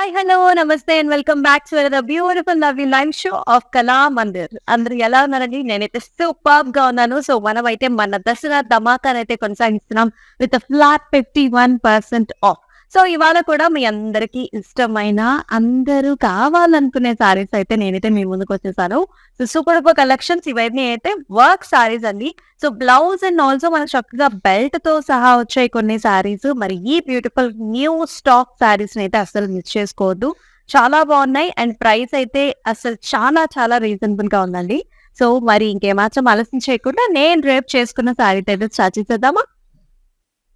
Hi! Hello! నమస్తే and welcome back to another beautiful lovely live show off కళా మందిర్. అందరూ ఎలా ఉన్నారండి? నేనైతే సూపర్బ్‌గా ఉన్నాను. సో, మనమైతే మన దసరా ధమాకానైతే కొనసాగిస్తున్నాం విత్ ఫ్లాట్ 51% ఆఫ్. సో, ఇవాళ కూడా మీ అందరికీ ఇష్టమైన అందరూ కావాలనుకునే సారీస్ అయితే నేనైతే మీ ముందుకొచ్చేసాను. సో, సూపర్ డూపర్ కలెక్షన్స్ ఇవన్నీ అయితే వర్క్ సారీస్ అండి. సో, బ్లౌజ్ అండ్ ఆల్సో మనకు చక్కగా బెల్ట్‌తో సహా వచ్చాయి కొన్ని సారీస్. మరి ఈ బ్యూటిఫుల్ న్యూ స్టాక్ సారీస్‌నైతే అస్సలు మిస్ చేసుకోవద్దు. చాలా బాగున్నాయి అండ్ ప్రైస్ అయితే అసలు చాలా చాలా రీజనబుల్‌గా ఉందండి. సో, మరి ఇంకేమాత్రం ఆలస్యం చేయకుండా నేను రేపు చేసుకున్న సారీతో అయితే స్టార్ట్ చేసేద్దామా?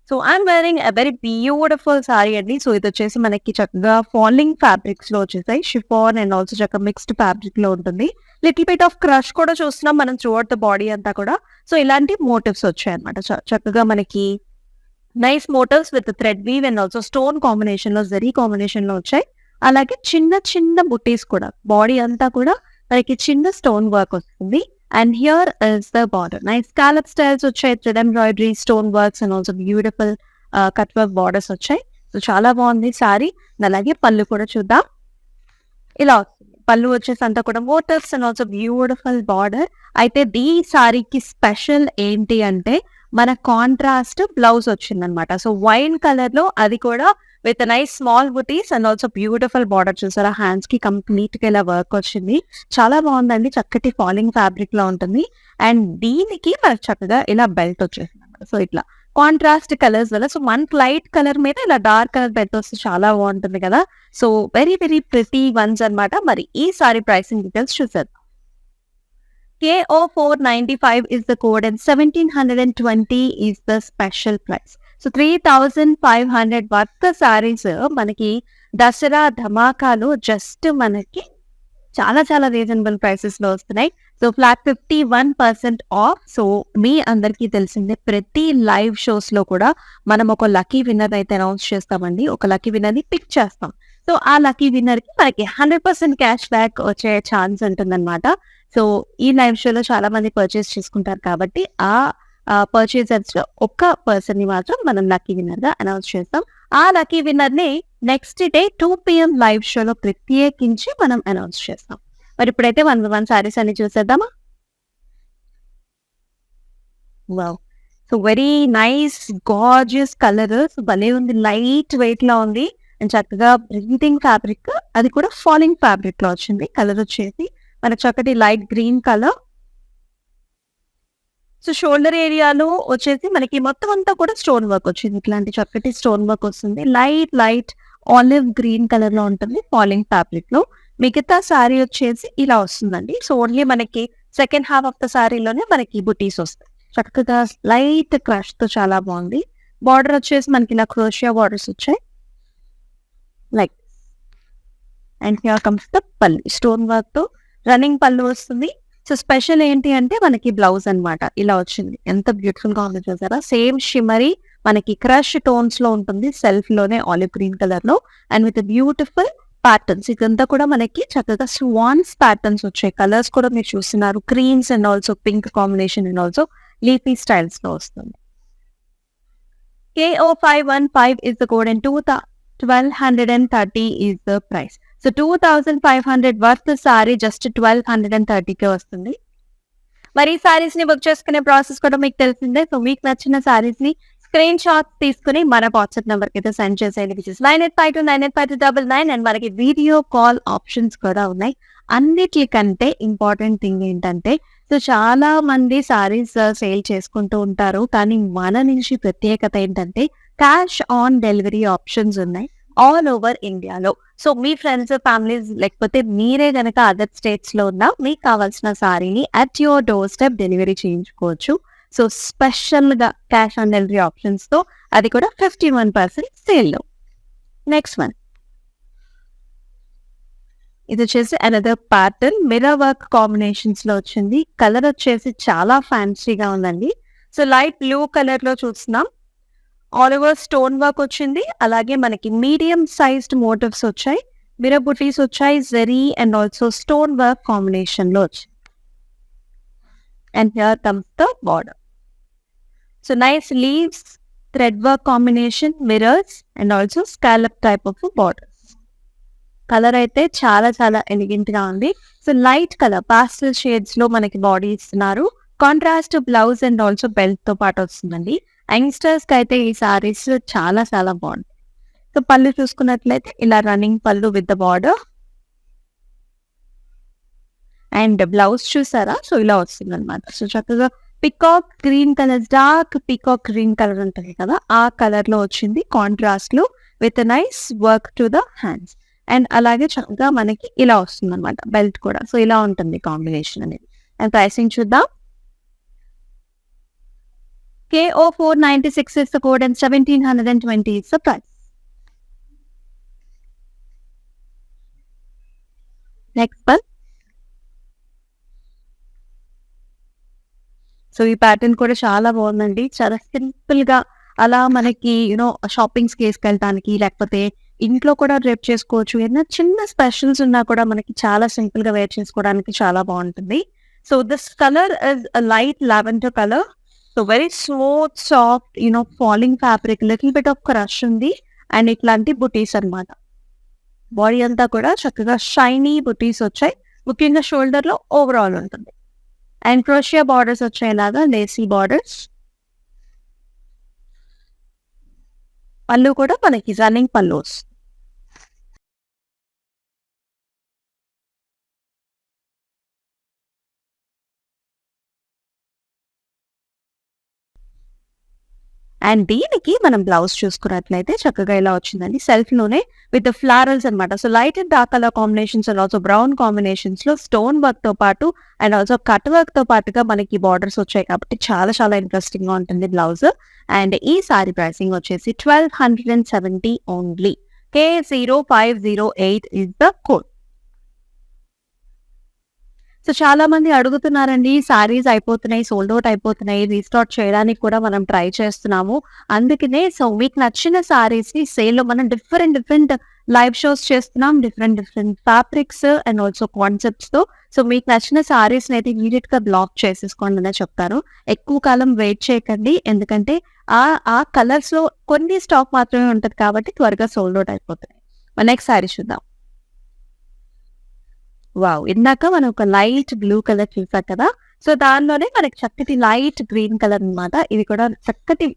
So, I'm wearing a very beautiful sari అండి. సో, ఇదొచ్చేసి మనకి చక్కగా ఫాలింగ్ ఫ్యాబ్రిక్స్‌లో వచ్చేసాయి. షిఫాన్ అండ్ ఆల్సో చక్కగా మిక్స్డ్ ఫ్యాబ్రిక్‌లో ఉంటుంది. లిటిల్ బిట్ ఆఫ్ క్రష్ కూడా చూస్తున్నాం మనం త్రూ ఔట్ ద బాడీ అంతా కూడా. సో, ఇలాంటి మోటివ్స్ వచ్చాయన్నమాట. చక్కగా మనకి nice motives with thread weave and also stone కాంబినేషన్‌లో, జరీ కాంబినేషన్‌లో వచ్చాయి. అలాగే చిన్న చిన్న బుట్టీస్ కూడా బాడీ అంతా కూడా మనకి చిన్న స్టోన్ వర్క్ వస్తుంది. And here is the border. Nice scallop styles వచ్చాయి. Thread embroidery, stone works and also beautiful cut work borders వచ్చాయి. సో, చాలా బాగుంది సారీ. అలాగే పళ్ళు కూడా చూద్దాం. ఇలా వస్తుంది. పళ్ళు వచ్చేసి అంతా కూడా motives and also beautiful border. అయితే ఈ సారీకి స్పెషల్ ఏంటి అంటే మన కాంట్రాస్ట్ బ్లౌజ్ వచ్చిందనమాట. సో, వైన్ కలర్‌లో అది కూడా with nice small butis and also beautiful border చూసారా? హ్యాండ్స్‌కి కంప్లీట్‌గా ఇలా వర్క్ వచ్చింది. చాలా బాగుందండి. చక్కటి ఫాలింగ్ ఫ్యాబ్రిక్‌లో ఉంటుంది. అండ్ దీనికి మనకు చక్కగా ఇలా బెల్ట్ వచ్చేసిందనమాట. సో, ఇట్లా కాంట్రాస్ట్ కలర్స్ వల్ల సో, మనకి లైట్ కలర్ మీద ఇలా డార్క్ కలర్ బెల్ట్ వస్తే చాలా బాగుంటుంది కదా! So, very very pretty once అన్నమాట. మరి ఈ సారీ ప్రైసింగ్ డీటెయిల్స్ చూసేద్దాం. KO 495 is the code and 1720 is the special price. So 3500 worth saris మనకి దసరా ధమాకాలో జస్ట్ మనకి చాలా చాలా రీజనబుల్ ప్రైసెస్ లో వస్తున్నాయి. So flat 51% off. సో మీ అందరికీ తెలిసిందే ప్రతి లైవ్ షోస్ లో కూడా మనం ఒక లక్కీ విన్నర్ అయితే అనౌన్స్ చేస్తామండి. ఒక లక్కీ విన్నర్ ని పిక్ చేస్తాం. సో ఆ లక్కీ విన్నర్ కి మనకి 100% క్యాష్ బ్యాక్ వచ్చే ఛాన్స్ ఉంటుందన్నమాట. సో ఈ లైవ్ షోలో చాలా మంది పర్చేస్ చేసుకుంటారు కాబట్టి ఆ పర్చేజర్స్ లో ఒక్క పర్సన్ ని మాత్రం మనం లక్కీ విన్నర్ గా అనౌన్స్ చేస్తాం. ఆ లక్కీ విన్నర్ ని నెక్స్ట్ డే 2 PM లైవ్ షోలో ప్రత్యేకించి మనం అనౌన్స్ చేస్తాం. మరి ఇప్పుడైతే 1 సారీస్ అన్ని చూసేద్దామా? Wow! So very nice gorgeous colour. So భలే ఉంది. లైట్ వెయిట్ లో ఉంది అండ్ చక్కగా బ్రీతింగ్ ఫ్యాబ్రిక్, అది కూడా ఫాలింగ్ ఫ్యాబ్రిక్ లో వచ్చింది. కలర్ వచ్చేసి మనకు చక్కటి light green colour. So shoulder ఏరియాలో వచ్చేసి మనకి మొత్తం అంతా కూడా స్టోన్ వర్క్ వచ్చింది. ఇట్లాంటి చక్కటి స్టోన్ వర్క్ వస్తుంది. Light light olive green colour లో ఉంటుంది ఫాలింగ్ ఫ్యాబ్రిక్ లో. మిగతా సారీ వచ్చేసి ఇలా వస్తుందండి. సో ఓన్లీ మనకి సెకండ్ హాఫ్ ఆఫ్ ద సారీలోనే మనకి బుటీస్ వస్తాయి. చక్కగా లైట్ క్రష్ తో చాలా బాగుంది. బార్డర్ వచ్చేసి మనకి ఇలా క్రోషియా బార్డర్స్ వచ్చాయి like. And here comes the పల్లి. స్టోన్ వర్క్ తో రన్నింగ్ పళ్ళు వస్తుంది. సో స్పెషల్ ఏంటి అంటే మనకి బ్లౌజ్ అన్నమాట. ఇలా వచ్చింది. ఎంత బ్యూటిఫుల్ గా ఉంది చూసారా? సేమ్ షిమరీ మనకి క్రష్ టోన్స్ లో ఉంటుంది. సెల్ఫ్ లోనే ఆలివ్ గ్రీన్ కలర్ లో అండ్ విత్ బ్యూటిఫుల్ ప్యాటర్న్స్. ఇదంతా కూడా మనకి చక్కగా స్వాన్స్ ప్యాటర్న్స్ వచ్చాయి. కలర్స్ కూడా మీరు చూస్తున్నారు. Creams and also pink combination and also leafy styles లో వస్తుంది. KO 515 is the code and 1230 is the price. So 2500 worth sari just 1230కే వస్తుంది. మరి ఈ సారీస్ ని బుక్ చేసుకునే ప్రాసెస్ కూడా మీకు తెలిసిందే. సో మీకు నచ్చిన సారీస్ ని స్క్రీన్ షాట్ తీసుకుని మన వాట్సాప్ నెంబర్ కి అయితే సెండ్ చేసేయండి. విచ్ ఇస్ 9852985299 అండ్ మనకి వీడియో కాల్ ఆప్షన్స్ కూడా ఉన్నాయి. అన్నిటికంటే ఇంపార్టెంట్ థింగ్ ఏంటంటే సో చాలా మంది సారీస్ సేల్ చేసుకుంటూ ఉంటారు. కానీ మన నుంచి ప్రత్యేకత ఏంటంటే క్యాష్ ఆన్ డెలివరీ ఆప్షన్స్ ఉన్నాయి ఆల్ ఓవర్ ఇండియాలో. సో మీ ఫ్రెండ్స్, ఫ్యామిలీస్ లేకపోతే మీరే గనక అదర్ స్టేట్స్ లో ఉన్నా మీకు కావాల్సిన సారీని at your doorstep delivery చేయించుకోవచ్చు. సో స్పెషల్ గా క్యాష్ ఆన్ డెలివరీ ఆప్షన్స్ తో, అది కూడా 51% సేల్ లో. నెక్స్ట్ వన్, ఇది వచ్చేసి another pattern mirror work combinations లో వచ్చింది. కలర్ వచ్చేసి చాలా ఫ్యాన్సీగా ఉందండి. సో లైట్ బ్లూ కలర్ లో చూస్తున్నాం. ఆల్ ఓవర్ స్టోన్ వర్క్ వచ్చింది. అలాగే మనకి మీడియం సైజ్డ్ మోటివ్స్ వచ్చాయి. మిర్రర్ బుటీస్ వచ్చాయి. Zari and also stone work combination లో వచ్చింది. And here comes the border. So nice leaves, thread work combination, mirrors and also scallop type of borders. Colour అయితే చాలా చాలా ఎలిగెంట్ గా ఉంది. సో లైట్ కలర్ పాస్టల్ షేడ్స్ లో మనకి బాడీ ఇస్తున్నారు. Contrast blouse and also belt తో పాటు వస్తుందండి. యంగ్స్టర్స్ కి అయితే ఈ సారీస్ చాలా చాలా బాగుంది. సో పళ్ళు చూసుకున్నట్లయితే ఇలా running pallu with the border and blouse చూసారా? సో ఇలా వస్తుంది అనమాట. సో చక్కగా peacock green colour, dark peacock green colour ఉంటుంది కదా, ఆ కలర్ లో వచ్చింది కాంట్రాస్ట్ లో with nice work to the hands. And అలాగే చక్కగా మనకి ఇలా వస్తుంది అనమాట బెల్ట్ కూడా. సో ఇలా ఉంటుంది కాంబినేషన్ అనేది. అండ్ ప్రైసింగ్ చూద్దాం. KO 496 is the code and 1720 is the price. Next one. So ఈ ప్యాటర్న్ కూడా చాలా బాగుందండి. చాలా సింపుల్ గా అలా మనకి షాపింగ్స్ కి వేసుకెళ్ళటానికి, లేకపోతే ఇంట్లో కూడా డ్రేప్ చేసుకోవచ్చు. ఏదైనా చిన్న స్పెషల్స్ ఉన్నా కూడా మనకి చాలా సింపుల్ గా వేర్ చేసుకోవడానికి చాలా బాగుంటుంది. So this colour is light lavender colour. So very smooth soft falling fabric, little bit of crush ఉంది అండ్ ఇట్లాంటి బుటీస్ అన్నమాట. బాడీ అంతా కూడా చక్కగా షైనీ బుటీస్ వచ్చాయి. ముఖ్యంగా షోల్డర్ లో ఓవరాల్ ఉంటుంది. అండ్ క్రోషియా బార్డర్స్ వచ్చేలాగా లేసీ బార్డర్స్. పళ్ళు కూడా మనకి రన్నింగ్ పళ్ళుస్. అండ్ దీనికి మనం బ్లౌజ్ చూసుకున్నట్లయితే చక్కగా ఇలా వచ్చిందండి. సెల్ఫ్ లోనే విత్ ఫ్లారల్స్ అనమాట. So light and dark colour combinations and also brown combinations లో స్టోన్ వర్క్ తో పాటు అండ్ ఆల్సో కట్ వర్క్ తో పాటుగా మనకి బార్డర్స్ వచ్చాయి కాబట్టి చాలా చాలా ఇంట్రెస్టింగ్ గా ఉంటుంది బ్లౌజ్. అండ్ ఈ సారీ ప్రైసింగ్ వచ్చేసి 1270 only. K0508 is the code. So చాలా మంది అడుగుతున్నారండి, సారీస్ అయిపోతున్నాయి, సోల్డ్ అవుట్ అయిపోతున్నాయి, రీస్టార్ట్ చేయడానికి కూడా మనం ట్రై చేస్తున్నాము. అందుకనే సో మీకు నచ్చిన సారీస్ ని సేల్ లో మనం డిఫరెంట్ లైవ్ షోస్ చేస్తున్నాం, different fabrics and also concepts తో. సో మీకు నచ్చిన సారీస్ అయితే ఇమీడియట్ గా బ్లాక్ చేసేసుకోండి అనే చెప్తాను. ఎక్కువ కాలం వెయిట్ చేయకండి, ఎందుకంటే ఆ కలర్స్ లో కొన్ని స్టాక్ మాత్రమే ఉంటది కాబట్టి త్వరగా సోల్డ్ అవుట్ అయిపోతున్నాయి. నెక్స్ట్ సారీ చూద్దాం. వావ్! ఇందాక మనం ఒక లైట్ బ్లూ కలర్ చూసాం కదా, సో దానిలోనే మనకి చక్కటి లైట్ గ్రీన్ కలర్ అన్నమాట. ఇది కూడా చక్కటి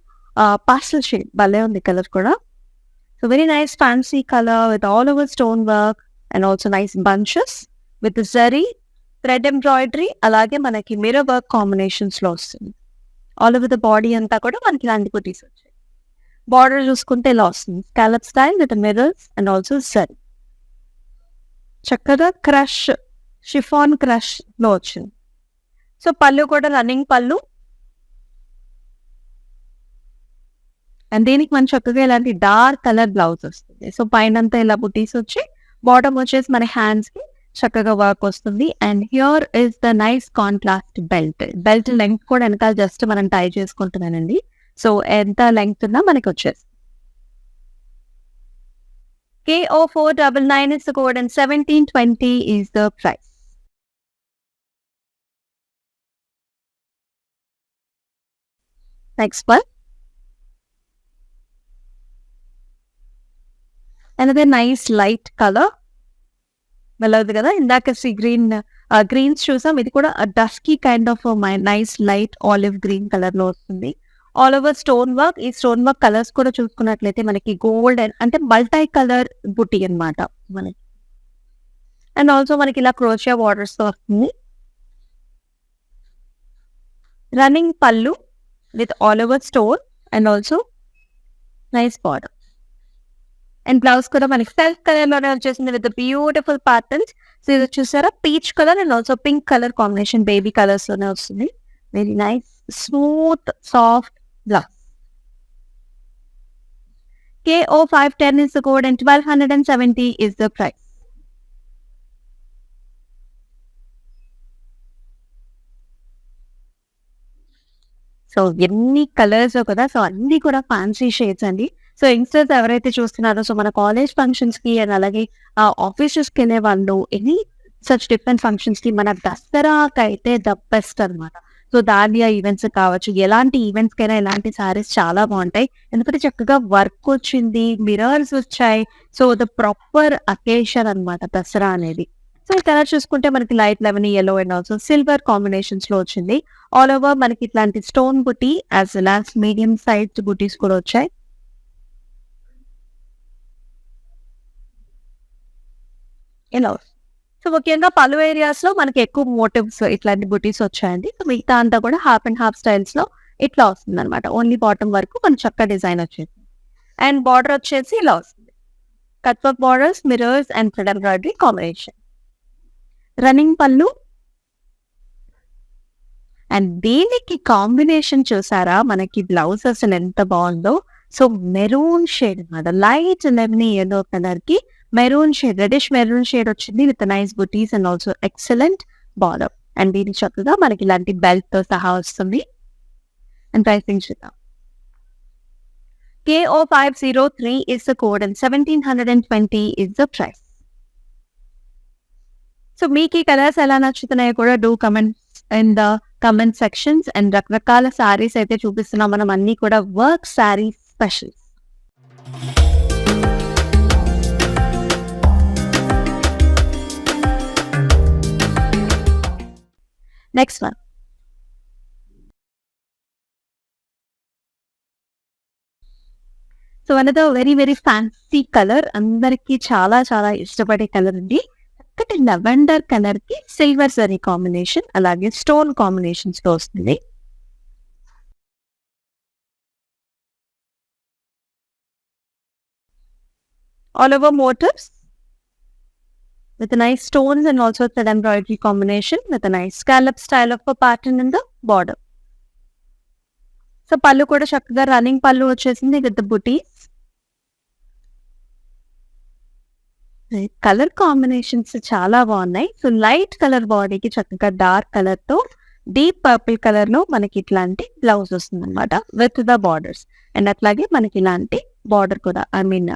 పాస్టల్ షేడ్, భలే ఉంది కలర్ కూడా. So very nice fancy colour with all over stone work and also nice bunches with zari thread embroidery, అలాగే మనకి మిర్రర్ వర్క్ కాంబినేషన్స్ లో వస్తుంది. ఆల్ ఓవర్ ద బాడీ అంతా కూడా మనకి ఇలాంటి బుటీస్ వచ్చాయి. బార్డర్ చూసుకుంటే ఇలా వస్తుంది, scallop style with mirrors and also zari. చక్కగా క్రష్ షిఫాన్ క్రష్ లో వచ్చింది. సో పళ్ళు కూడా రన్నింగ్ పళ్ళు అండ్ దీనికి మన చక్కగా ఇలాంటి డార్క్ కలర్ బ్లౌజ్ వస్తుంది. సో పైన అంతా ఇలా బుటీస్ వచ్చి బాటమ్ వచ్చేసి మన హ్యాండ్స్ కి చక్కగా వర్క్ వస్తుంది. And here is the nice contrast belt. Belt length కూడా వెనకాల జస్ట్ మనం టై చేసుకుంటున్నానండి. సో ఎంత లెంగ్త్ ఉన్నా మనకి వచ్చేసి KO499 is the code and 1720 is the price. Next one. Another nice light color. వెళ్ళదు కదా, ఇందాక గ్రీన్స్ చూసాం. ఇది కూడా dusky kind of nice light olive green colour లో వస్తుంది. All over stone work. ఈ స్టోన్ వర్క్ కలర్స్ కూడా చూసుకున్నట్లయితే మనకి గోల్డ్ అంటే మల్టీ కలర్ బుటీ అన్నమాట మనకి. అండ్ ఆల్సో మనకి ఇలా క్రోషియా బార్డర్స్ తో వస్తుంది. Running pallu with all over stone and also nice border. And blouse కూడా మనకి సెల్ఫ్ కలర్ లోనే వచ్చేసింది విత్ బ్యూటిఫుల్ ప్యాటర్న్స్. సో ఇది చూసారా, peach colour and also pink colour combination, baby colours లోనే వస్తుంది. Very nice smooth soft blouse. KO510 is the code and 1270 is the price. So ఎన్ని colours కదా, సో అన్ని కూడా ఫ్యాన్సీ షేడ్స్ అండి. So youngsters ఎవరైతే చూస్తున్నారో, సో మన కాలేజ్ ఫంక్షన్స్ కి అండ్ అలాగే ఆఫీసెస్ కి వెళ్ళే వాళ్ళు ఎనీ సచ్ డిఫరెంట్ ఫంక్షన్స్ కి మన దసరాకి అయితే ద బెస్ట్ అనమాట. సో దాండియా ఈవెంట్స్ కావచ్చు, ఎలాంటి ఈవెంట్స్ కైనా ఇలాంటి సారీస్ చాలా బాగుంటాయి. ఎందుకంటే చక్కగా వర్క్ వచ్చింది, మిరర్స్ వచ్చాయి. సో ద ప్రాపర్ అకేషన్ అన్నమాట దసరా అనేది. సో ఈ కలర్ చూసుకుంటే మనకి light lemon yellow and also silver combinations లో వచ్చింది. ఆల్ ఓవర్ మనకి ఇట్లాంటి స్టోన్ బుటీ as well as medium size బుటీస్ కూడా వచ్చాయి. ఇలా సో ముఖ్యంగా పలు ఏరియాస్ లో మనకి ఎక్కువ మోటివ్స్ ఇట్లాంటి బుటీస్ వచ్చాయండి. సో మిగతా అంతా కూడా హాఫ్ అండ్ హాఫ్ స్టైల్స్ లో ఇట్లా వస్తుంది అనమాట. ఓన్లీ బాటమ్ వరకు మన చక్క డిజైన్ వచ్చేది. అండ్ బార్డర్ వచ్చేసి ఇలా వస్తుంది. Cut work borders, mirrors and thread embroidery combination. Running pallu and దీనికి కాంబినేషన్ చూసారా, మనకి బ్లౌజ్ అసలు ఎంత బాగుందో. సో మెరూన్ షేడ్ అనమాట, లైట్ లెమన్ ఎల్లో కలర్ కి maroon shade, reddish maroon shade వచ్చింది with nice buttis and also excellent border. And దీనికి చక్కగా మనకి ఇలాంటి బెల్ట్ తో సహా వస్తుంది. అండ్ ప్రైసింగ్ చూద్దాం. KO503 is the code and 1720 is the price. So మీకు ఈ కలర్స్ ఎలా నచ్చుతున్నాయో కూడా do comments in the comment sections. And రకరకాల సారీస్ అయితే చూపిస్తున్నాం మనం, అన్ని కూడా work saris special. Next one. So one of the very very fancy colour, అందరికి చాలా చాలా ఇష్టపడే కలర్ అండి. చక్కటి లెవెండర్ కలర్ కి సిల్వర్ జరీ కాంబినేషన్, అలాగే స్టోన్ కాంబినేషన్స్ లో వస్తుంది. All over motives with nice stones and also thread embroidery combination with a nice scallop style of a pattern in the border. So పళ్ళు కూడా చక్కగా రన్నింగ్ పళ్ళు వచ్చేసింది with the buttis. Colour combinations చాలా బాగున్నాయి. So light colour బాడీకి చక్కగా dark colour తో డీప్ పర్పుల్ కలర్ లో మనకి ఇట్లాంటి బ్లౌజ్ వస్తుంది అనమాట విత్ ద బార్డర్స్. అండ్ అట్లాగే మనకి ఇలాంటి బార్డర్ కూడా, ఐ మీన్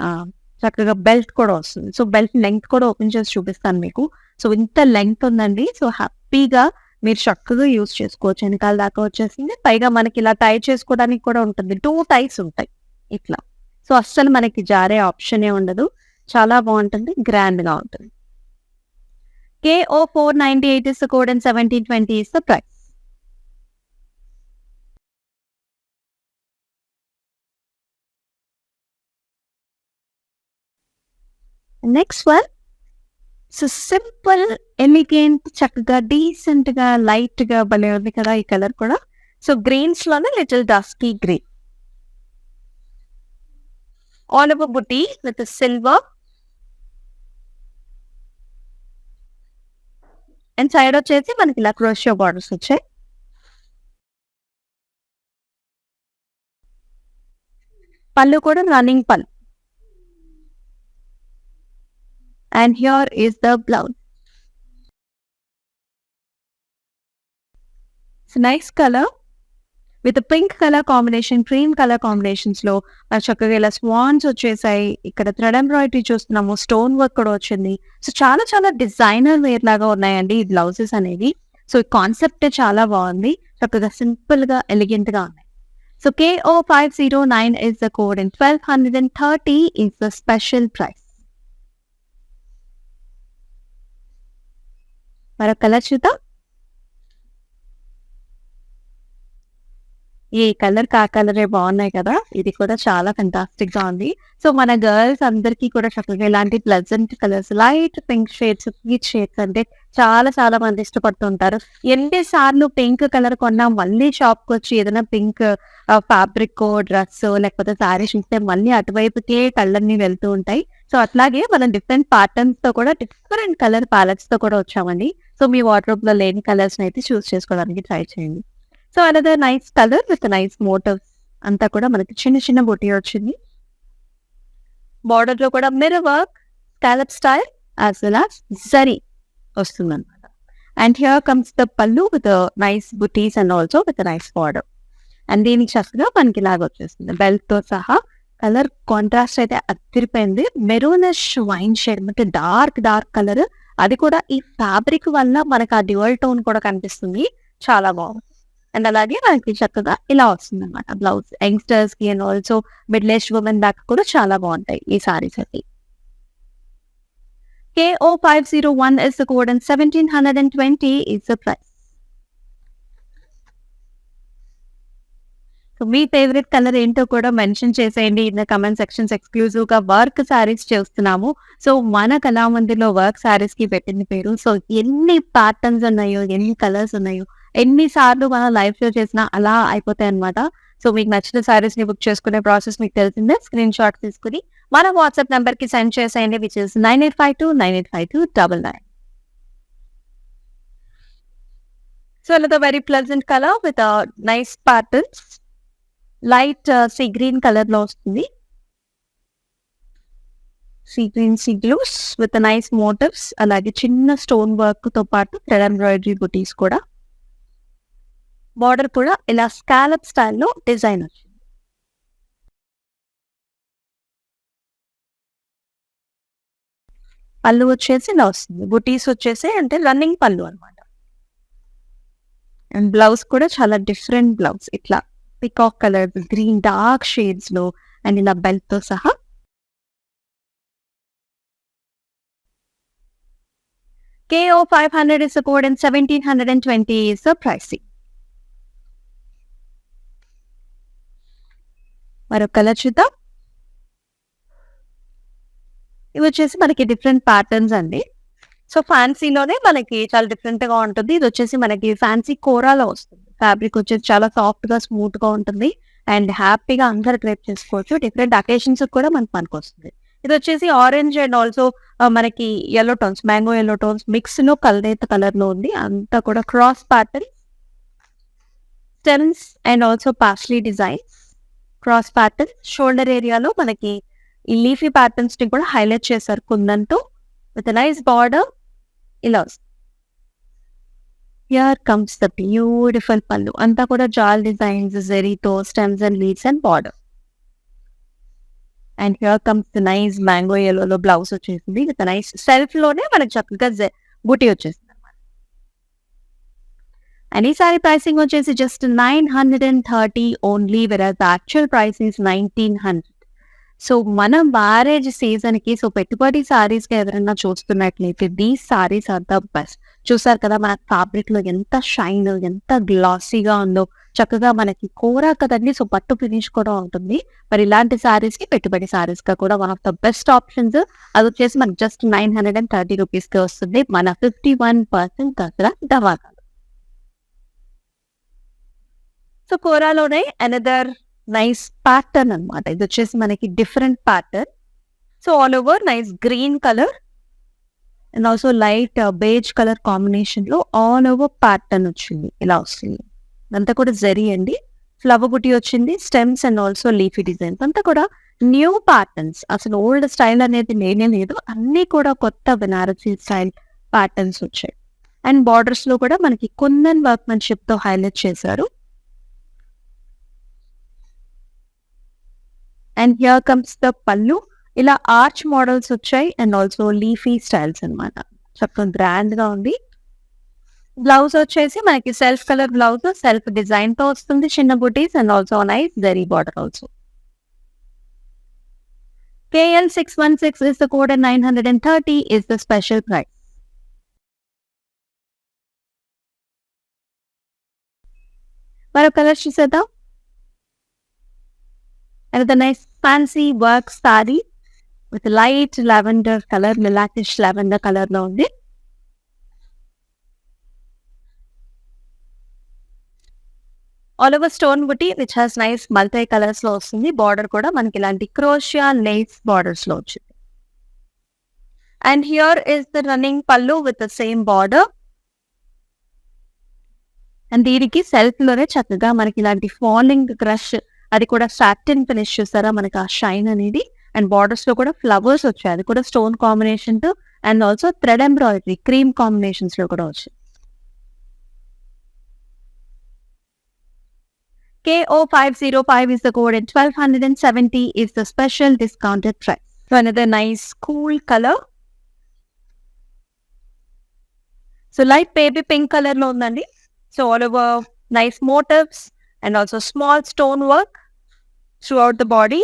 చక్కగా బెల్ట్ కూడా వస్తుంది. సో బెల్ట్ లెంగ్త్ కూడా ఓపెన్ చేసి చూపిస్తాను మీకు. సో ఇంత లెంగ్త్ ఉందండి. సో హ్యాపీగా మీరు చక్కగా యూజ్ చేసుకోవచ్చు. వెనకాల దాకా వచ్చేసింది. పైగా మనకి ఇలా టై చేసుకోవడానికి కూడా ఉంటుంది. 2 టైస్ ఉంటాయి ఇట్లా. సో అస్సలు మనకి జారే ఆప్షనే ఉండదు. చాలా బాగుంటుంది, గ్రాండ్ గా ఉంటుంది. KO498 is the code and 1720 is the price. Next one. So simple, elegant, చక్కగా డీసెంట్ గా లైట్ గా భలే ఉంది కదా ఈ కలర్ కూడా. సో గ్రీన్స్ లోనే little dusky green. All over buti with silver and side వచ్చేసి మనకి ఇలా క్రోషియో బార్డర్స్ వచ్చాయి. పళ్ళు కూడా రన్నింగ్ పళ్ళు. And here is the blouse. It's a nice color with a pink color combination, cream color combinations లో చక్కగా ఇలా స్వాన్స్ వచ్చేసాయి. ఇక్కడ థ్రెడ్ ఎంబ్రాయిడరీ చూస్తున్నాము, స్టోన్ వర్క్ కూడా వచ్చింది. సో చాలా చాలా డిజైనర్ వేర్ లాగా ఉన్నాయండి ఈ బ్లౌజెస్ అనేవి. సో ఈ కాన్సెప్ట్ చాలా బాగుంది, చక్కగా సింపుల్ గా ఎలిగెంట్ గా ఉన్నాయి. So KO509 is the code and 1230 is the special price. మరొక కలర్ చూద్దాం. ఈ కలర్ కా కలరే బాగున్నాయి కదా. ఇది కూడా చాలా ఫెంటాస్టిక్ గా ఉంది. సో మన గర్ల్స్ అందరికీ కూడా చక్కగా ఇలాంటి pleasant colours, light pink shades, peach shades అంటే చాలా చాలా మంది ఇష్టపడుతుంటారు. ఎన్నిసార్లు పింక్ కలర్ కొన్నా మళ్ళీ షాప్ కి వచ్చి ఏదైనా పింక్ ఫ్యాబ్రిక్ డ్రెస్ లేకపోతే శారీ చూస్తే మళ్ళీ అటువైపుకే కళ్ళన్నీ వెళ్తూ ఉంటాయి. సో అట్లాగే మనం డిఫరెంట్ ప్యాటర్న్స్ తో కూడా, డిఫరెంట్ కలర్ ప్యాలెట్స్ తో కూడా వచ్చామండి. సో మీ వార్డ్రోబ్ లో లేని కలర్స్ అయితే చూస్ చేసుకోవడానికి ట్రై చేయండి. So another nice colour with nice motives. అంతా కూడా మనకి చిన్న చిన్న బుటీ వచ్చింది. బార్డర్ లో కూడా mirror work, scallop style as well as zari వస్తుంది అనమాట. అండ్ హియర్ కమ్స్ ద పల్లు with nice buttis and also with nice border. And దీనికి చక్కగా మనకి ఇలాగ వచ్చేస్తుంది బెల్ట్ తో సహా. కలర్ కాంట్రాస్ట్ అయితే అదిరిపోయింది. మెరూనిష్ వైన్ షేడ్ అంటే డార్క్ డార్క్ కలర్, అది కూడా ఈ ఫ్యాబ్రిక్ వల్ల మనకు ఆ డ్యూయల్ టోన్ కూడా కనిపిస్తుంది. చాలా బాగుంది. అండ్ అలాగే మనకి చక్కగా ఇలా వస్తుంది అనమాట బ్లౌజ్. యంగ్స్టర్స్ కి and also middle age women దాకా కూడా చాలా బాగుంటాయి ఈ సారీస్ అయితే. KO501 is the code and 1720 is the price. So me favourite colour ఏంటో కూడా మెన్షన్ చేసేయండి in the comment sections. Exclusive గా వర్క్ సారీస్ చేస్తున్నాము. సో మన కళామందిర్లో వర్క్ సారీస్ కి పెట్టిన పేరు. సో ఎన్ని ప్యాటర్న్స్ ఉన్నాయో, ఎన్ని కలర్స్ ఉన్నాయో, ఎన్ని సార్లు మనం లైవ్ షో చేసినా అలా అయిపోతాయి అనమాట. సో మీకు నచ్చిన సారీస్ ని బుక్ చేసుకునే ప్రాసెస్ మీకు తెలిసిందే. స్క్రీన్ షాట్ తీసుకుని మన వాట్సాప్ నెంబర్ కి సెండ్ చేసేయండి, which is 9852985299. So another very pleasant color with a nice patterns. Light sea green colour లో వస్తుంది. Sea green sea blues with nice motives, అలాగే చిన్న స్టోన్ వర్క్ తో పాటు థ్రెడ్ ఎంబ్రాయిడరీ బుటీస్ కూడా. బార్డర్ కూడా ఇలా స్కాలప్ స్టైల్లో డిజైన్ వచ్చింది. పళ్ళు వచ్చేసి ఇలా వస్తుంది. బుటీస్ వచ్చేసి అంటే రన్నింగ్ పళ్ళు అనమాట. అండ్ బ్లౌజ్ కూడా చాలా డిఫరెంట్ బ్లౌజ్, ఇట్లా peacock colour green dark shades లో అండ్ ఇలా బెల్ట్ తో సహా. KO500 is the code and 1720 is the pricing. మరో కలర్ చూద్దాం. ఇవి వచ్చేసి మనకి డిఫరెంట్ ప్యాటర్న్స్ అండి. సో ఫ్యాన్సీలోనే మనకి చాలా డిఫరెంట్ గా ఉంటుంది. ఇది వచ్చేసి మనకి ఫ్యాన్సీ కోరాలో వస్తుంది. ఫ్యాబ్రిక్ వచ్చేసి చాలా సాఫ్ట్ గా స్మూత్ గా ఉంటుంది అండ్ హ్యాపీగా అందరు డ్రైప్ చేసుకోవచ్చు. డిఫరెంట్ అకేషన్స్ కూడా మనకు వస్తుంది. ఇది వచ్చేసి ఆరెంజ్ అండ్ ఆల్సో మనకి yellow tones, mango yellow tones mix లో కలర్ కలర్ లో ఉంది. అంతా కూడా cross pattern stems and also paisley designs. Cross pattern shoulder ఏరియాలో మనకి ఈ లీఫీ ప్యాటర్న్స్ ని కూడా హైలైట్ చేశారు కుందంతో విత్ నైస్ బార్డర్. ఇలా వస్తుంది. Here comes the beautiful pallu. అంతా కూడా జాల్ డిజైన్స్, జెరీతో stems and leaves and border. And here comes the nice mango yellow blouse వచ్చేసింది విత్ నైస్ సెల్ఫ్ లోనే మనకి చక్కగా బూటీ వచ్చేసింది అనమాట. అండ్ ఈ సారీ ప్రైసింగ్ వచ్చేసి just 930 only, versus the actual price is 1900. So మన మ్యారేజ్ సీజన్ కి సో పెట్టుబడి సారీస్ గా ఎవరైనా చూస్తున్నట్లయితే these saris are the best. చూసారు కదా మన ఫ్యాబ్రిక్ లో ఎంత షైన్, ఎంత గ్లాసీగా ఉందో. చక్కగా మనకి కోరా కదండి, సో పట్టు ఫినిష్ కూడా ఉంటుంది. మరి ఇలాంటి సారీస్ కి పెట్టుబడి సారీస్ గా కూడా one of the best options. అది వచ్చేసి మనకి జస్ట్ 930 రూపీస్ కి వస్తుంది మన 51% దసరా ధమాకా. సో కోరాలోనే అనదర్ నైస్ ప్యాటర్న్ అనమాట. ఇది వచ్చేసి మనకి different pattern. So all over nice green colour and also light beige colour combination లో ఆల్ ఓవర్ ప్యాటర్న్ వచ్చింది. ఇలా వస్తుంది. అంతా కూడా జరీ అండి. ఫ్లవర్ బుటీ వచ్చింది, stems and also leafy designs. అంతా కూడా న్యూ ప్యాటర్న్స్. అసలు ఓల్డ్ స్టైల్ అనేది లేనే లేదు. అన్ని కూడా కొత్త బెనారసీ స్టైల్ ప్యాటర్న్స్ వచ్చాయి. అండ్ బార్డర్స్ లో కూడా మనకి కుందన్ వర్క్మెన్షిప్ తో హైలైట్ చేశారు. అండ్ హియర్ కమ్స్ ద పళ్ళు. ఇలా ఆర్చ్ మోడల్స్ వచ్చాయి అండ్ ఆల్సో లీఫీ స్టైల్స్ అనమాట. చక్కగా గ్రాండ్ గా ఉంది. బ్లౌజ్ వచ్చేసి మనకి self colour blouse, self design తో వస్తుంది. చిన్న బుటీస్ and also nice zari border also. KL616 is the code and 930 is the special price. మరో కలర్ చూసేద్దాం. Another nice fancy work saree with light lavender color, lilacish lavender color లో ఉంది. All over stone buti which has nice multi colours లో వస్తుంది. Border కూడా మనకి ఇలాంటి క్రోషియా Lay's borders లో వచ్చింది. And here is the running pallu with the same border. And దీనికి సెల్ఫ్ లోనే చక్కగా మనకి ఇలాంటి ఫాలింగ్ క్రష్, అది కూడా సాటిన్ ఫినిష్ చూసారా మనకి ఆ షైన్ అనేది. అండ్ బార్డర్స్ లో కూడా ఫ్లవర్స్ వచ్చాయి, అది కూడా స్టోన్ కాంబినేషన్ తో and also thread embroidery cream combinations లో కూడా వచ్చాయి. KO505 is the code and 1270 is the special discounted price. So another nice cool color. So light baby pink color లో ఉందండి. So all over nice motifs and also small stone work throughout the body.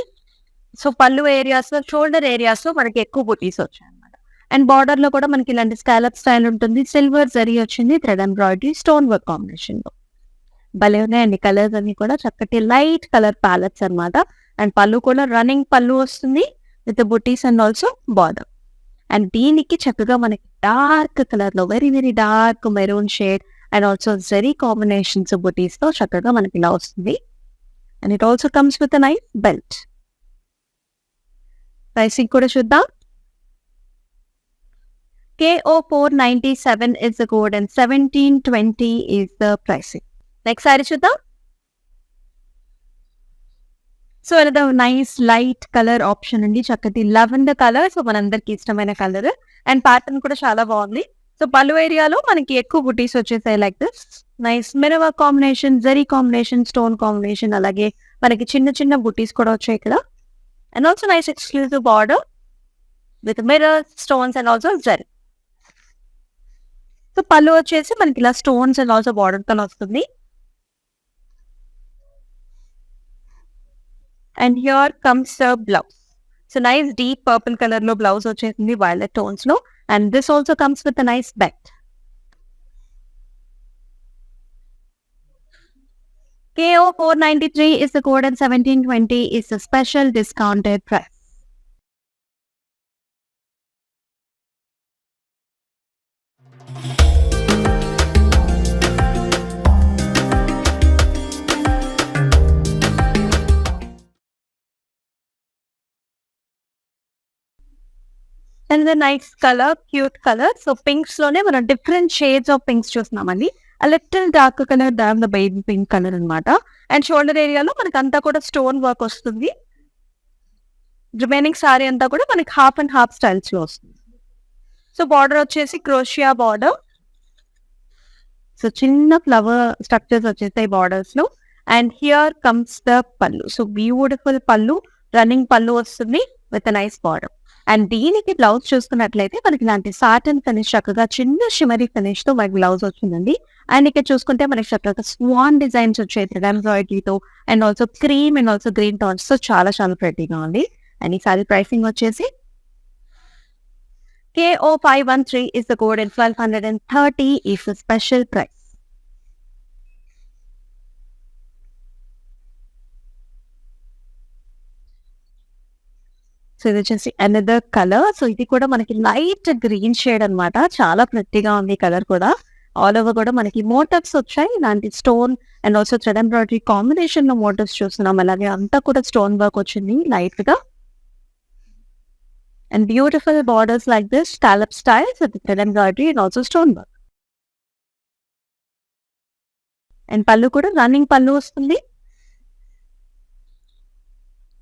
So పళ్ళు areas లో, shoulder areas లో మనకి ఎక్కువ బుటీస్ వచ్చాయి అనమాట. And border లో కూడా మనకి ఇలాంటి స్కాలప్ స్టైల్ ఉంటుంది. సిల్వర్ జరీ వచ్చింది, thread embroidery, stone work combination లో. భలే ఉన్నాయండి కలర్స్ అన్ని కూడా, చక్కటి లైట్ కలర్ ప్యాలెట్స్ అనమాట. అండ్ పళ్ళు కూడా రన్నింగ్ పళ్ళు వస్తుంది with buttis and also border. And దీనికి చక్కగా మనకి డార్క్ కలర్ లో, very very dark maroon shade and also zari combinations బుటీస్ తో చక్కగా మనకి ఇలా వస్తుంది. And it also comes with nice belt. Pricing కూడా చూద్దాం. KO 497 is the code and 1720 is the pricing. Next sorry చూద్దాం. సో అది నైస్ లైట్ కలర్ ఆప్షన్ అండి, చక్కటి లెవెండర్ కలర్. సో మనందరికి ఇష్టమైన కలర్ అండ్ ప్యాటర్న్ కూడా చాలా బాగుంది. సో పళ్ళు ఏరియాలో మనకి ఎక్కువ బుటీస్ వచ్చేసాయి like this. Nice mirror combination, zari combination, stone combination, అలాగే మనకి చిన్న చిన్న బుటీస్ కూడా వచ్చాయి ఇక్కడ. And also nice exclusive border with mirror, stones and also zari. So పళ్ళు వచ్చేసి మనకి ఇలా స్టోన్స్ అండ్ ఆల్సో బార్డర్ తో వస్తుంది. And here comes the blouse. So nice deep purple colour లో బ్లౌజ్ వచ్చేసింది, వైలెట్ టోన్స్ లో. And this also comes with nice belt. KO 493 is the code and 1720 is the special discounted price. And the nice color, cute color. So pinks లోనే మనం different shades of pinks చూస్తున్నామండి. a little darker color than the baby pink color అనమాట. And shoulder ఏరియాలో మనకి అంతా కూడా stone work వస్తుంది. Remaining sorry అంతా కూడా మనకి హాఫ్ అండ్ హాఫ్ స్టైల్స్ లో వస్తుంది. సో బార్డర్ వచ్చేసి క్రోషియా బార్డర్. సో చిన్న ఫ్లవర్ స్ట్రక్చర్స్ వచ్చేస్తాయి బార్డర్స్ లో. అండ్ హియర్ కమ్స్ ద పళ్ళు. సో బ్యూటిఫుల్ పళ్ళు, రన్నింగ్ పళ్ళు వస్తుంది విత్ నైస్ బార్డర్. అండ్ దీనికి బ్లౌజ్ చూసుకున్నట్లయితే మనకి ఇలాంటి సాటన్ ఫినిష్, చక్కగా చిన్న షిమరీ ఫినిష్ తో మనకి బ్లౌజ్ వచ్చిందండి. అండ్ ఇక్కడ చూసుకుంటే మనకి చక్కగా స్వాన్ డిజైన్స్ వచ్చాయి థ్రెడ్ ఎంబ్రాయిడరీతో and also cream and also green tones తో చాలా చాలా ప్రెట్టీగా ఉంది. అండ్ ఈ సారీ ప్రైసింగ్ వచ్చేసి KO 513 is the code and 1230 is the special price. So ఇది వచ్చేసి అనదర్ కలర్. సో ఇది కూడా మనకి లైట్ గ్రీన్ షేడ్ అనమాట, చాలా ప్రెట్టీగా ఉంది కలర్ కూడా. ఆల్ ఓవర్ కూడా మనకి మోటివ్స్ వచ్చాయి, ఇలాంటి stone and also thread embroidery combination లో మోటివ్స్ చూస్తున్నాం. అలాగే అంతా కూడా స్టోన్ వర్క్ వచ్చింది లైట్ గా. And beautiful borders like this, scallop styles with thread embroidery and also stone work. And pallu కూడా రన్నింగ్ పళ్ళు వస్తుంది.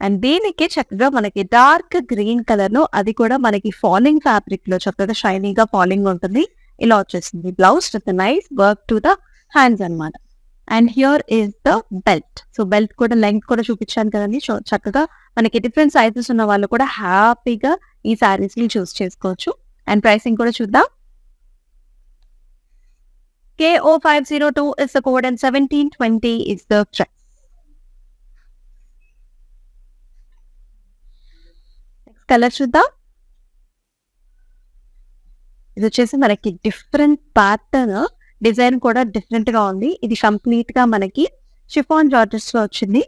అండ్ దీనికి చక్కగా మనకి డార్క్ గ్రీన్ కలర్ లో, అది కూడా మనకి ఫాలింగ్ ఫ్యాబ్రిక్ లో చక్కగా షైనీగా ఫాలింగ్ ఉంటుంది. ఇలా వచ్చేసింది blouse with nice work to the hands అనమాట. And here is the belt. So belt కూడా లెంగ్త్ కూడా చూపించాను కదండి. సో చక్కగా మనకి డిఫరెంట్ సైజెస్ ఉన్న వాళ్ళు కూడా హ్యాపీగా ఈ శారీస్ ని చూస్ చేసుకోవచ్చు. అండ్ ప్రైసింగ్ కూడా చూద్దాం. KO 502 is the code and 1720 is the price. Colour చూద్దాం. ఇది వచ్చేసి మనకి డిఫరెంట్ ప్యాటర్న్, డిజైన్ కూడా డిఫరెంట్ గా ఉంది. ఇది కంప్లీట్ గా మనకి షిఫాన్ జార్జెస్ లో వచ్చింది.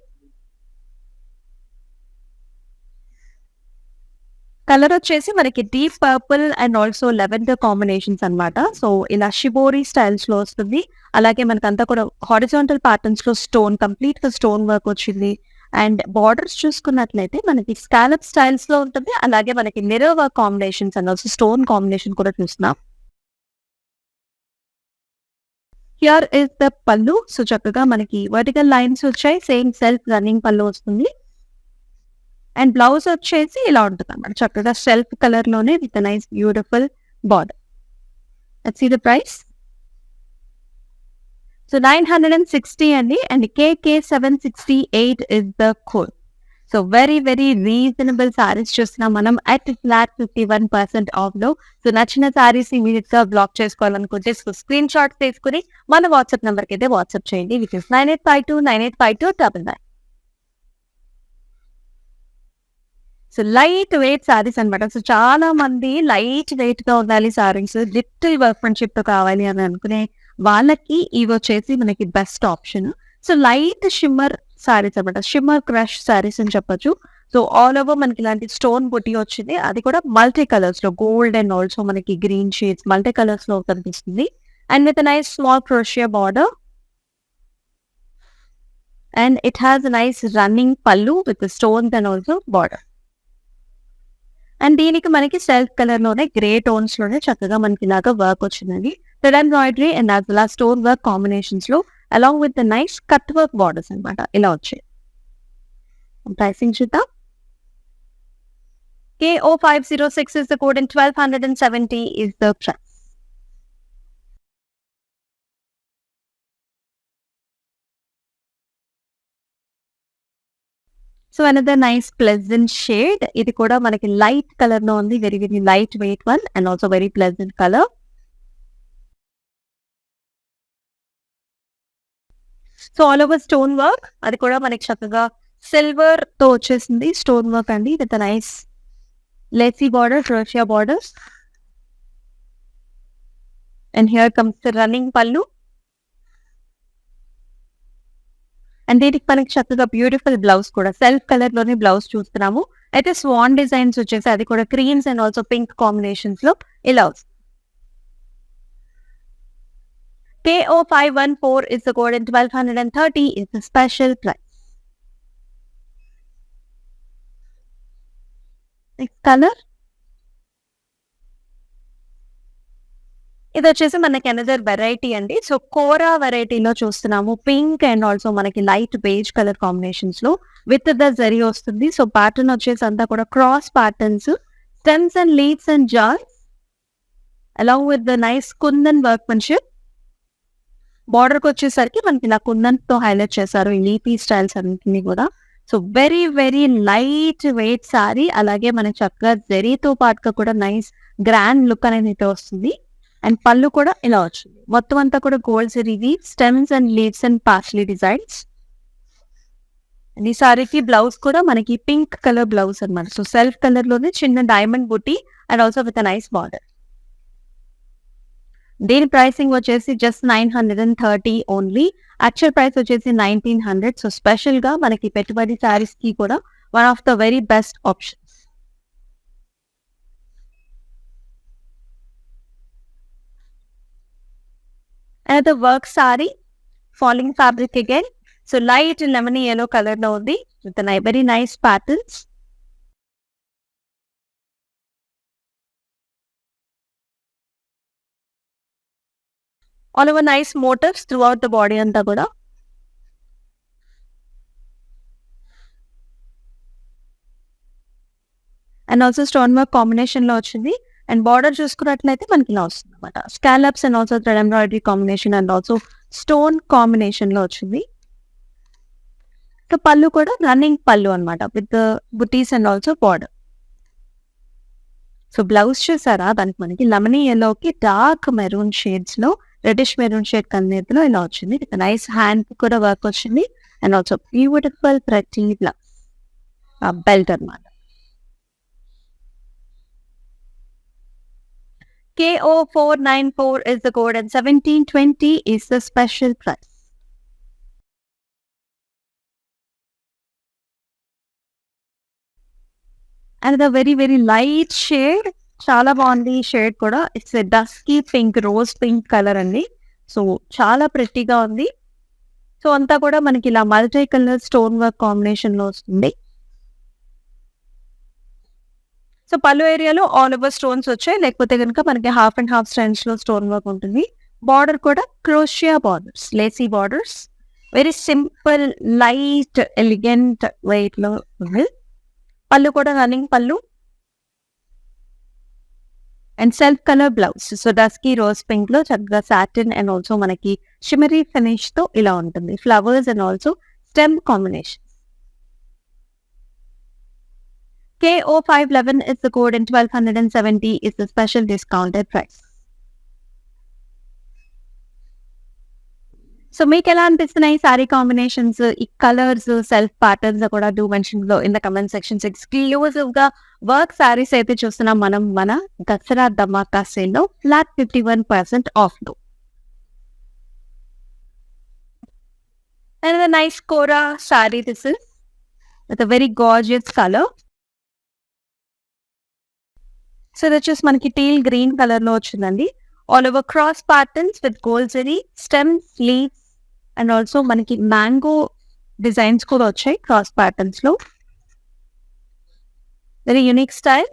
కలర్ వచ్చేసి మనకి deep purple and also lavender combinations అనమాట. సో ఇలా షిబోరీ స్టైల్స్ లో వస్తుంది. అలాగే మనకంతా కూడా హారిజాంటల్ ప్యాటర్న్స్ లో స్టోన్, కంప్లీట్ గా స్టోన్ వర్క్ వచ్చింది. అండ్ బార్డర్స్ చూసుకున్నట్లయితే మనకి స్కాలప్ స్టైల్స్ లో ఉంటుంది. అలాగే మనకి mirror work combinations and also stone combination కూడా చూస్తున్నాం. హియర్ ఇస్ ద పళ్ళు. సో చక్కగా మనకి వర్టికల్ లైన్స్ వచ్చాయి, సేమ్ సెల్ఫ్ రన్నింగ్ పళ్ళు వస్తుంది. అండ్ బ్లౌజ్ వచ్చేసి ఇలా ఉంటుంది అన్నమాట, చక్కగా సెల్ఫ్ కలర్ లోనే with nice beautiful border. Let's see the price. So 960 అండి. And KK 768 is the code. So very very reasonable saris చూస్తున్నాం మనం అట్ ఫ్లాట్ 51% ఆఫ్ లో. సో నచ్చిన సారీస్ ఇమీడియట్ గా బ్లాక్ చేసుకోవాలనుకుంటే స్క్రీన్ షాట్స్ తీసుకుని మన వాట్సాప్ నెంబర్ కి అయితే వాట్సాప్ చేయండి, which is 9852985299. So light weight saris అనమాట. సో చాలా మంది లైట్ వెయిట్ గా ఉండాలి సారీస్, లిటిల్ వర్క్మెన్షిప్ తో కావాలి అని అనుకునే వాళ్ళకి ఇవి వచ్చేసి మనకి best option. So light shimmer saris అనమాట, షిమ్మర్ క్రష్ సారీస్ అని చెప్పొచ్చు. సో ఆల్ ఓవర్ మనకి ఇలాంటి స్టోన్ బుట్టి వచ్చింది, అది కూడా మల్టీ కలర్స్ లో, గోల్డ్ అండ్ ఆల్సో మనకి గ్రీన్ షేడ్స్ మల్టీ కలర్స్ లో కనిపిస్తుంది. And with nice small crochet border, and it has nice running pallu with stones and also border. And దీనికి మనకి సెల్ఫ్ కలర్ లోనే గ్రే టోన్స్ లోనే చక్కగా మనకి ఇలాగా వర్క్ వచ్చిందండి. Thread embroidery and as well stone work combinations లో along with the nice cut work borders అనమాట ఇలా వచ్చాయి. ప్రైసింగ్ చూద్దాం. KO506 is the code and 1270 is the price. So another nice pleasant shade, ఇది కూడా మనకి లైట్ కలర్ లో ఉంది, very very light weight one and also very pleasant colour. So all over stone work, అది కూడా మనకి చక్కగా సిల్వర్ తో వచ్చేసింది స్టోన్ వర్క్ అండి, with nice lacy border, crochet borders. And here comes the running pallu. And దీనికి మనకి చక్కగా బ్యూటిఫుల్ బ్లౌజ్ కూడా సెల్ఫ్ కలర్ లోనే బ్లౌజ్ చూస్తున్నాము. అయితే స్వాన్ డిజైన్స్ వచ్చేసి అది కూడా creams and also pink combinations లో ఇలా వస్తుంది. KO514 is the code and 1230 is the special price. Next color. ఇది వచ్చేసి మనకి అనదర్ వెరైటీ అండి. సో కోరా వెరైటీలో చూస్తున్నాము, పింక్ అండ్ ఆల్సో మనకి లైట్ బేజ్ కలర్ కాంబినేషన్స్ లో విత్ ద జరీ వస్తుంది. సో ప్యాటర్న్ వచ్చేసి అంతా కూడా cross patterns, stems and leaves and jars along with the nice kundan workmanship. Border కి వచ్చేసరికి మనకి ఇలా కుందన్ తో హైలైట్ చేశారు ఈ లీఫీ స్టైల్స్ అన్నింటినీ కూడా. So very very light wait sorry, అలాగే మనకి చక్కగా జరీతో పాటుగా కూడా నైస్ గ్రాండ్ లుక్ అనేది అయితే వస్తుంది. అండ్ పళ్ళు కూడా ఇలా వచ్చింది, మొత్తం అంతా కూడా gold zari stems and leaves and parsley designs. ఈ సారీకి బ్లౌజ్ కూడా మనకి పింక్ కలర్ బ్లౌజ్ అనమాట. సో సెల్ఫ్ కలర్ లోనే చిన్న డైమండ్ బుట్టి and also with nice border. దీని ప్రైసింగ్ వచ్చేసి జస్ట్ 930 ఓన్లీ. యాక్చువల్ ప్రైస్ వచ్చేసి 1900. సో స్పెషల్ గా మనకి పెట్టుబడి సారీస్ కి కూడా one of the very best options. Another work saree, falling fabric again. So light lemony yellow color lo undi with the very nice patterns. All over nice motifs throughout the body anta kuda. And also stone work combination lo ochindi. And border చూసుకున్నట్లయితే మనకి ఇలా వస్తుంది అనమాట, scallops and also thread embroidery combination and also stone combination లో వచ్చింది. So పళ్ళు కూడా running పళ్ళు అనమాట with buttis and also border. So blouse చూసారా, దానికి మనకి లెమనీ ఎల్లోకి డార్క్ మెరూన్ షేడ్స్ లో, రెడిష్ మెరూన్ షేడ్ కన్నెత్తులో ఇలా వచ్చింది. విత్ నైస్ హ్యాండ్ కూడా వర్క్ వచ్చింది అండ్ ఆల్సో బ్యూటిఫుల్ ప్రతి బ్లౌజ్ బెల్ట్ అనమాట. KO494 is the code and 1720 is the special price. And the very very light shade, చాలా బాగుంది షేడ్ కూడా. It's dusky pink, rose pink colour అండి. So చాలా ప్రెట్టీగా ఉంది. సో అంతా కూడా మనకి ఇలా multi colour stone work combination లో వస్తుంది. సో పళ్ళు ఏరియాలో ఆల్ ఓవర్ స్టోన్స్ వచ్చాయి, లేకపోతే కనుక మనకి హాఫ్ అండ్ హాఫ్ స్టైల్స్ లో స్టోన్ వర్క్ ఉంటుంది. బార్డర్ కూడా crochet borders, lacy borders, very simple light elegant weight లో ఉంది. పళ్ళు కూడా running pallu and self colour blouse. So dusky rose pink లో చక్కగా సాటిన్ అండ్ ఆల్సో మనకి షిమరీ ఫినిష్ తో ఇలా ఉంటుంది. Flowers and also stem combination. KO511 is the code and 1270 is the special discounted price. So మీకు ఎలా అనిపిస్తున్నాయి సారీ కాంబినేషన్స్, ఈ కలర్స్, సెల్ఫ్ ప్యాటర్న్స్ కూడా డూ మెన్షన్ లో in the comment sections. Exclusive గా వర్క్ సారీస్ అయితే చూస్తున్నాం మనం మన దసరా ధమాకా సేల్ లో ఫ్లాట్ 51% ఆఫ్ లో. And nice kora sari this is with a very gorgeous colour. So ఇది వచ్చేసి మనకి టీల్ గ్రీన్ కలర్ లో వచ్చిందండి. All over cross patterns with gold zari, stems, leaves and also మనకి మ్యాంగో డిజైన్స్ కూడా వచ్చాయి క్రాస్ ప్యాటర్న్స్ లో. Very unique style.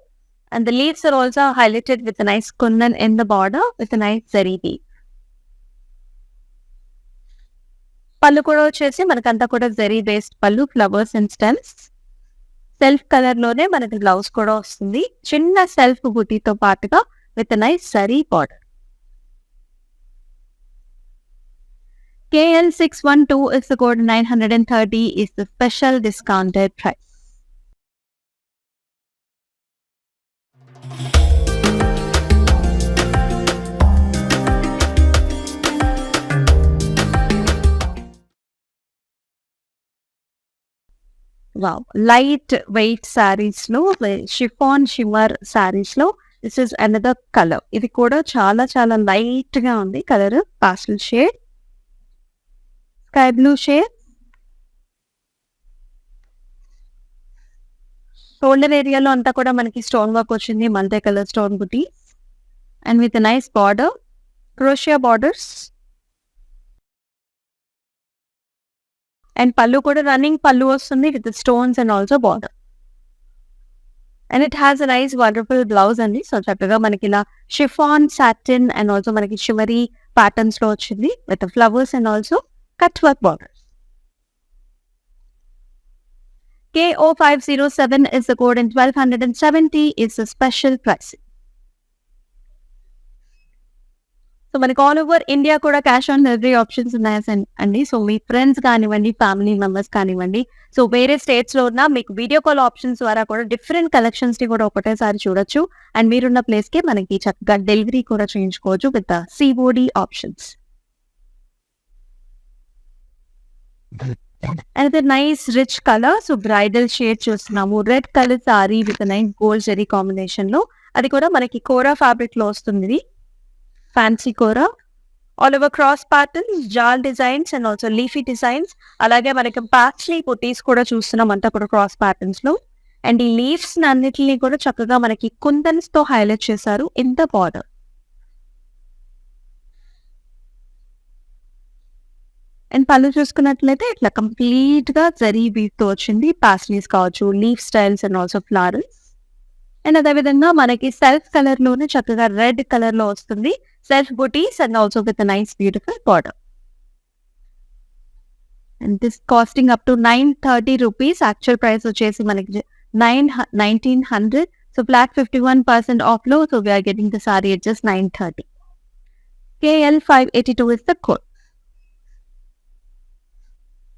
And the leaves are also highlighted with nice kundan in the border with nice zari weave. పళ్ళు కూడా వచ్చేసి మనకంతా కూడా zari based పళ్ళు, flowers and stems. Self colour లోనే మనకి బ్లౌజ్ కూడా వస్తుంది, చిన్న సెల్ఫ్ బుటీతో పాటుగా with nice zari border. KL612 is the code, 930 is the special discounted price. Wow, light weight sarees lo, chiffon shimmer sarees lo, this is another color. ఇది కూడా చాలా చాలా లైట్ గా ఉంది colour, pastel shade, sky blue shade. Shoulder ఏరియాలో అంతా కూడా మనకి స్టోన్ వర్క్ వచ్చింది, మల్టీ కలర్ స్టోన్ బుటీ and with nice border, crochet borders. And pallu కూడా రన్నింగ్ పళ్ళు వస్తుంది with stones and also border. And it has a nice wonderful blouse అండి. So చక్కగా మనకి ఇలా షిఫాన్, సాటిన్ అండ్ ఆల్సో మనకి షిమరీ ప్యాటర్న్స్ లో వచ్చింది with flowers and also cut work border. KO507 is the code and 1270 is the special price. So మనకి all over India కూడా cash on delivery options ఉన్నాయి అండి. సో మీ friends కానివ్వండి, family members కానివ్వండి, సో వేరే స్టేట్స్ లో ఉన్న మీకు వీడియో కాల్ ఆప్షన్స్ ద్వారా కూడా డిఫరెంట్ కలెక్షన్స్ ని కూడా ఒకటేసారి చూడొచ్చు. అండ్ మీరున్న ప్లేస్ కి మనకి చక్కగా డెలివరీ కూడా చేయించుకోవచ్చు with COD options. And the nice rich colour, so bridal shade చూస్తున్నాము. Red colour sari with nice gold zari combination లో, అది కూడా మనకి కోరా ఫ్యాబ్రిక్ లో వస్తుంది. Fancy kora, all over cross patterns, జాల్ designs and also leafy designs. అలాగే మనకి ప్యాచ్లీ బుటీస్ కూడా చూస్తున్నాం అంతా కూడా క్రాస్ ప్యాటర్న్స్ లో. అండ్ ఈ లీవ్స్ అన్నిటిని కూడా చక్కగా మనకి కుందన్స్ తో హైలైట్ చేశారు ఇన్ ద బార్డర్. అండ్ పళ్ళు చూసుకున్నట్లయితే ఇట్లా కంప్లీట్ గా జరీ వీవ్ తో వచ్చింది. పాస్లీస్ కావచ్చు, leaf styles and also flowers. And అదేవిధంగా మనకి సెల్ఫ్ కలర్ లోనే చక్కగా రెడ్ కలర్ లో వస్తుంది, self butis and also with nice beautiful border. And this costing up to 930 rupees. Actual price వచ్చేసి మనకి 1900. సో ఫ్లాట్ 51% ఆఫ్ లో, so we are getting the sari at just 930. KL582 is the code.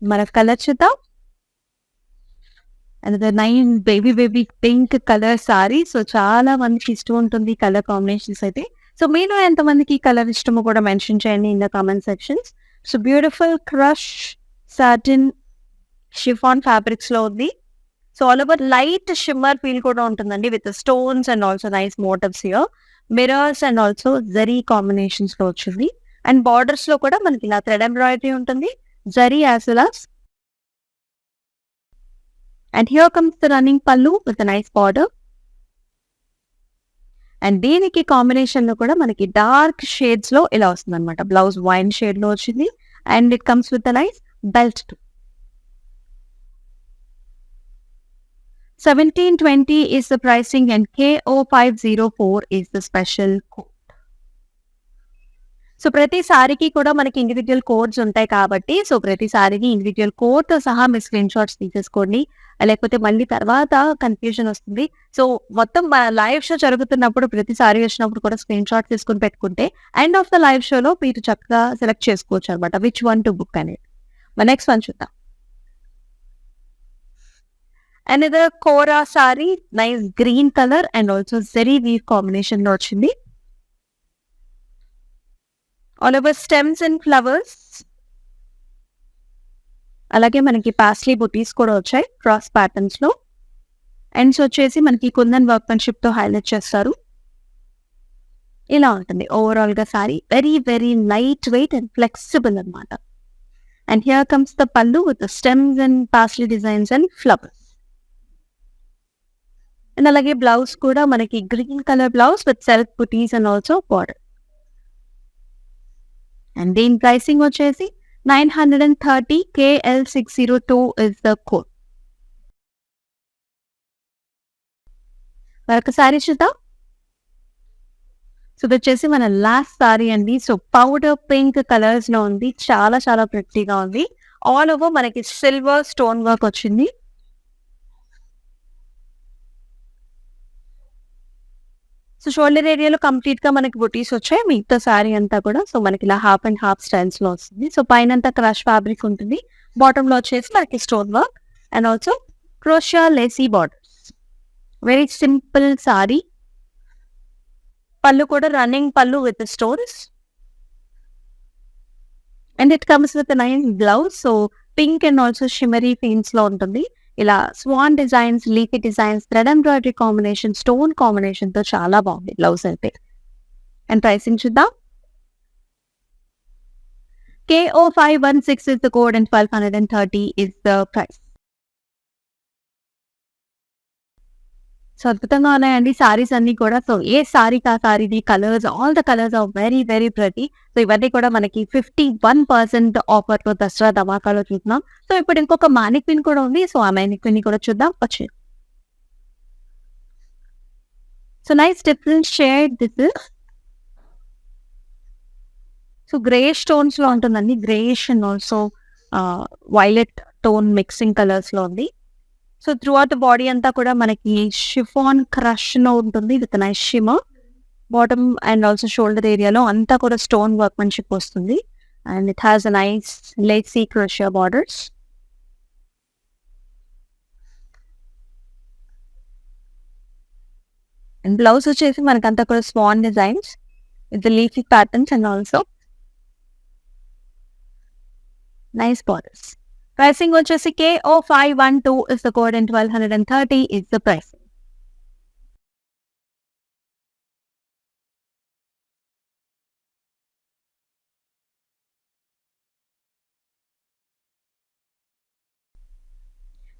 మన colour చూద్దాం. And nice baby pink colour sari. So చాలా మందికి ఇష్టం ఉంటుంది colour combinations అయితే. సో మీలో ఎంతమందికి కలర్ ఇష్టమో కూడా మెన్షన్ చేయండి in the comment sections. So beautiful crush satin chiffon fabrics లో ఉంది. So all over light shimmer feel కూడా ఉంటుందండి with stones and also nice motives here. Mirrors and also zari combinations లో వచ్చింది. అండ్ బార్డర్స్ లో కూడా మనకి ఇలా థ్రెడ్ ఎంబ్రాయిడరీ ఉంటుంది, zari as well as. And here comes the running pallu with a nice border. And దీనికి కాంబినేషన్ లో కూడా మనకి డార్క్ షేడ్స్ లో ఇలా వస్తుంది అనమాట. బ్లౌజ్ వైన్ షేడ్ లో వచ్చింది and it comes with nice belt to. 1720 is the pricing and KO504 is the special code. So ప్రతి సారీకి కూడా మనకి ఇండివిజువల్ కోడ్స్ ఉంటాయి కాబట్టి, సో ప్రతి సారీకి ఇండివిజువల్ కోడ్ తో సహా మీ స్క్రీన్ షాట్స్ తీసేసుకోండి, లేకపోతే మళ్ళీ తర్వాత కన్ఫ్యూజన్ వస్తుంది. సో మొత్తం లైవ్ షో జరుగుతున్నప్పుడు ప్రతి సారీ వచ్చినప్పుడు కూడా స్క్రీన్ షాట్ తీసుకుని పెట్టుకుంటే ఎండ్ ఆఫ్ ద లైవ్ షోలో మీరు చక్కగా సెలెక్ట్ చేసుకోవచ్చు అనమాట విచ్ వన్ టు బుక్ అనేది. నెక్స్ట్ వన్ చూద్దాం. Another kora sari, nice green colour and also zari weave combination లో వచ్చింది. All over stems and flowers. అలాగే మనకి పాస్లీ బుటీస్ కూడా వచ్చాయి క్రాస్ ప్యాటర్న్స్ లో. ఎండ్స్ వచ్చేసి మనకి కుందన్ వర్క్మెన్షిప్ తో హైలైట్ చేస్తారు. ఇలా ఉంటుంది ఓవరాల్ గా sorry. Very very light wait and flexible అనమాట. అండ్ హియర్ కమ్స్ ద పల్లు with stems and paisley designs and flowers. And అలాగే బ్లౌజ్ కూడా మనకి green colour blouse with self butis and also border. And దీని ప్రైసింగ్ వచ్చేసి 930 KL602 is the code. మరొక sorry చూద్దాం. So ఇది వచ్చేసి మన లాస్ట్ సారీ అండి. సో పౌడర్ పింక్ కలర్స్ లో ఉంది. చాలా చాలా ప్రెట్టీగా ఉంది. ఆల్ ఓవర్ మనకి సిల్వర్ స్టోన్ వర్క్ వచ్చింది. సో షోల్డర్ ఏరియాలో కంప్లీట్ గా మనకి బుటీస్ వచ్చాయి. మిగతా సారీ అంతా కూడా సో మనకి ఇలా హాఫ్ అండ్ హాఫ్ స్టైల్స్ లో వస్తుంది. సో పైన అంతా క్రష్ ఫ్యాబ్రిక్ ఉంటుంది. బాటమ్ లో వచ్చేసి మనకి stone work and also crochet lacy borders. Very simple sari. Pallu కూడా running pallu with stones and it comes with nice blouse. So pink and also shimmery paints లో ఉంటుంది. ఇలా swan designs, leafy designs, thread embroidery combination, stone combination తో చాలా బాగుంది blouse అయితే. And pricing చూద్దాం. KO516 is the code and 1230 is the price. So అద్భుతంగా ఉన్నాయండి సారీస్ అన్ని కూడా. సో ఏ సారీ కా సారీది colours, all the colours are very very pretty. So ఇవన్నీ కూడా మనకి 51% ఆఫర్ తో దసరా ధమాకాలో చూస్తున్నాం. సో ఇప్పుడు ఇంకొక మానిక్విన్ కూడా ఉంది. సో ఆ మానిక్విన్ ని కూడా చూద్దాం. వచ్చే so nice different shade this is. So grey stones లో ఉంటుందండి. Greyish and also violet tone mixing colours లో ఉంది. సో త్రూ అవుట్ బాడీ అంతా కూడా మనకి షిఫాన్ క్రష్ లో ఉంటుంది with nice shimmer. Bottom and also shoulder ఏరియాలో అంతా కూడా స్టోన్ వర్క్మెన్షిప్ వస్తుంది. And it has a nice lacy crochet borders. And blouse వచ్చేసి మనకంతా కూడా swan designs with leafy patterns and also nice borders. Pricing వచ్చేసి KO512 is the code and 1230 is the price.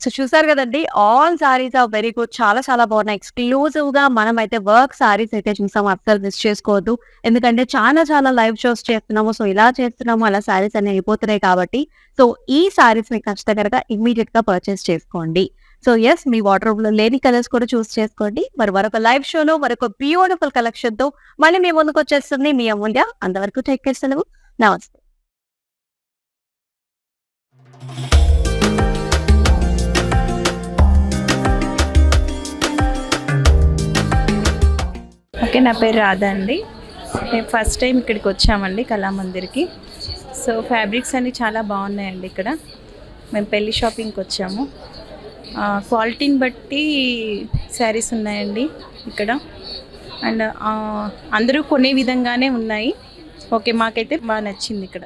So చూసారు కదండి, all saris are very good. చాలా చాలా బాగున్నాయి. Exclusive గా మనం అయితే వర్క్ సారీస్ అయితే చూసాము. అస్సలు మిస్ చేసుకోవద్దు. ఎందుకంటే చాలా చాలా లైవ్ షోస్ చేస్తున్నాము. సో ఇలా చేస్తున్నాము, అలా సారీస్ అన్ని అయిపోతున్నాయి కాబట్టి సో ఈ సారీస్ మీకు నచ్చితే కనుక ఇమ్మీడియట్ గా పర్చేస్ చేసుకోండి. సో ఎస్, మీ వార్డ్రోబ్ లో లేని కలర్స్ కూడా చూస్ చేసుకోండి. మరి మరొక లైవ్ షోలో మరొక బ్యూటిఫుల్ కలెక్షన్ తో మళ్ళీ మీ ముందుకు వచ్చేస్తుంది మీ అమూల్య. అంతవరకు టేక్ కేర్. సెలవు. నమస్తే. ఓకే, నా పేరు రాధా అండి. మేము ఫస్ట్ టైం ఇక్కడికి వచ్చామండి కళామందిర్కి. సో ఫ్యాబ్రిక్స్ అన్నీ చాలా బాగున్నాయండి ఇక్కడ. మేము పెళ్లి షాపింగ్కి వచ్చాము. క్వాలిటీని బట్టి శారీస్ ఉన్నాయండి ఇక్కడ. అండ్ అందరూ కొనే విధంగానే ఉన్నాయి. ఓకే, మాకైతే బాగా నచ్చింది ఇక్కడ.